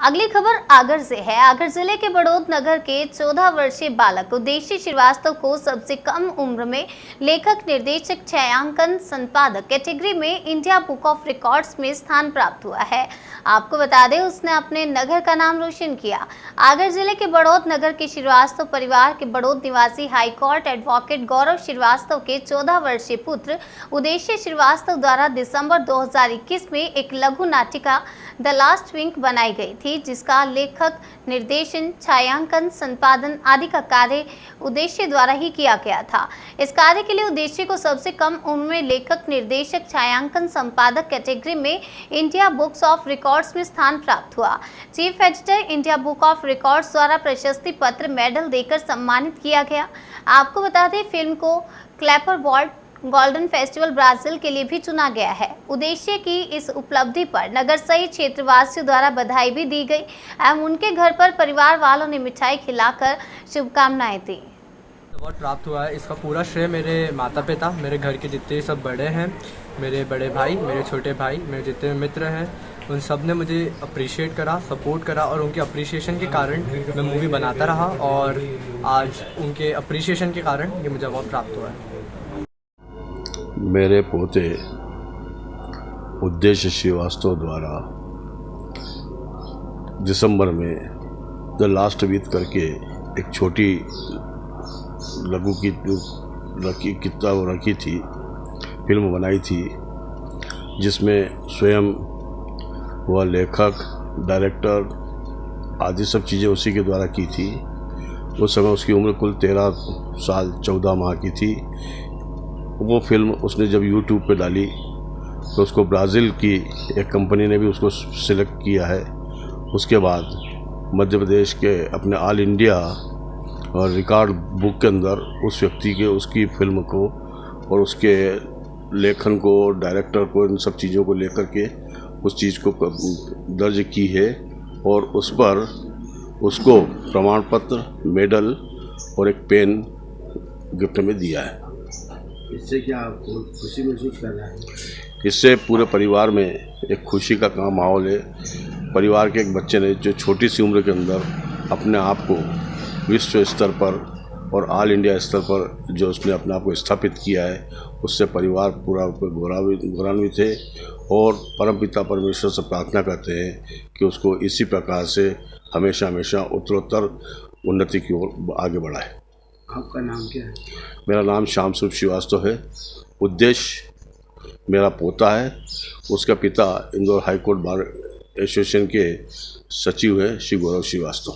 अगली खबर आगर से है। आगर जिले के बड़ौद नगर के 14 वर्षीय बालक उद्देश्य श्रीवास्तव को सबसे कम उम्र में लेखक निर्देशक छायांकन संपादक कैटेगरी में इंडिया बुक ऑफ रिकॉर्ड्स में स्थान प्राप्त हुआ है। आपको बता दें, उसने अपने नगर का नाम रोशन किया। आगर जिले के बड़ौद नगर के श्रीवास्तव परिवार के बड़ौद निवासी हाईकोर्ट एडवोकेट गौरव श्रीवास्तव के 14 वर्षीय पुत्र उद्देश्य श्रीवास्तव द्वारा दिसंबर 2021 में एक लघु नाटिका द लास्ट विंक बनाई गई थी, जिसका लेखक, निर्देशन, छायांकन, संपादन आदि का कार्य उद्देश्य द्वारा ही किया गया था। इस कार्य के लिए उद्देश्य को सबसे कम उम्र में लेखक, निर्देशक, छायांकन, संपादक कैटेगरी में इंडिया बुक्स ऑफ रिकॉर्ड्स में स्थान प्राप्त हुआ। Chief editor India book of records द्वारा प्रशस्ति पत्र, मेडल देकर सम्मानित किया गया। आपको बता दें, फिल्म को क्लैपरबॉर्ड गोल्डन फेस्टिवल ब्राजील के लिए भी चुना गया है। उद्देश्य की इस उपलब्धि पर नगर सहित क्षेत्रवासियों द्वारा बधाई भी दी गई एवं उनके घर पर परिवार वालों ने मिठाई खिलाकर शुभकामनाएं दी। अवार्ड प्राप्त हुआ है, इसका पूरा श्रेय मेरे माता पिता, मेरे घर के जितने सब बड़े हैं, मेरे बड़े भाई, मेरे छोटे भाई, मेरे जितने मित्र हैं, उन सब ने मुझे अप्रिशिएट करा, सपोर्ट करा और उनके अप्रिशिएशन के कारण मैं मूवी बनाता रहा और आज उनके अप्रिशिएशन के कारण ये मुझे अवार्ड प्राप्त हुआ है। मेरे पोते उद्देश्य श्रीवास्तव द्वारा दिसंबर में द लास्ट वीक करके एक छोटी लघु की किताब रखी थी, फिल्म बनाई थी, जिसमें स्वयं वह लेखक, डायरेक्टर आदि सब चीज़ें उसी के द्वारा की थी। उस समय उसकी उम्र कुल 13 साल 14 माह की थी। वो फिल्म उसने जब YouTube पे डाली तो उसको ब्राज़ील की एक कंपनी ने भी उसको सिलेक्ट किया है। उसके बाद मध्य प्रदेश के अपने ऑल इंडिया और रिकॉर्ड बुक के अंदर उस व्यक्ति के, उसकी फिल्म को और उसके लेखन को, डायरेक्टर को, इन सब चीज़ों को लेकर के उस चीज़ को दर्ज की है और उस पर उसको प्रमाण पत्र, मेडल और एक पेन गिफ्ट में दिया है। इससे क्या आपको खुशी महसूस कर रहा है? इससे पूरे परिवार में एक खुशी का काम माहौल है। परिवार के एक बच्चे ने जो छोटी सी उम्र के अंदर अपने आप को विश्व स्तर पर और ऑल इंडिया स्तर पर जो उसने अपने आप को स्थापित किया है, उससे परिवार पूरा गौरवान्वित है और परमपिता परमेश्वर से प्रार्थना करते हैं कि उसको इसी प्रकार से हमेशा हमेशा उत्तरोत्तर उन्नति की ओर आगे बढ़ाए। आपका नाम क्या है? मेरा नाम श्याम सुख श्रीवास्तव है। उद्देश्य मेरा पोता है। उसका पिता इंदौर हाईकोर्ट बार एसोसिएशन के सचिव है श्री गौरव श्रीवास्तव।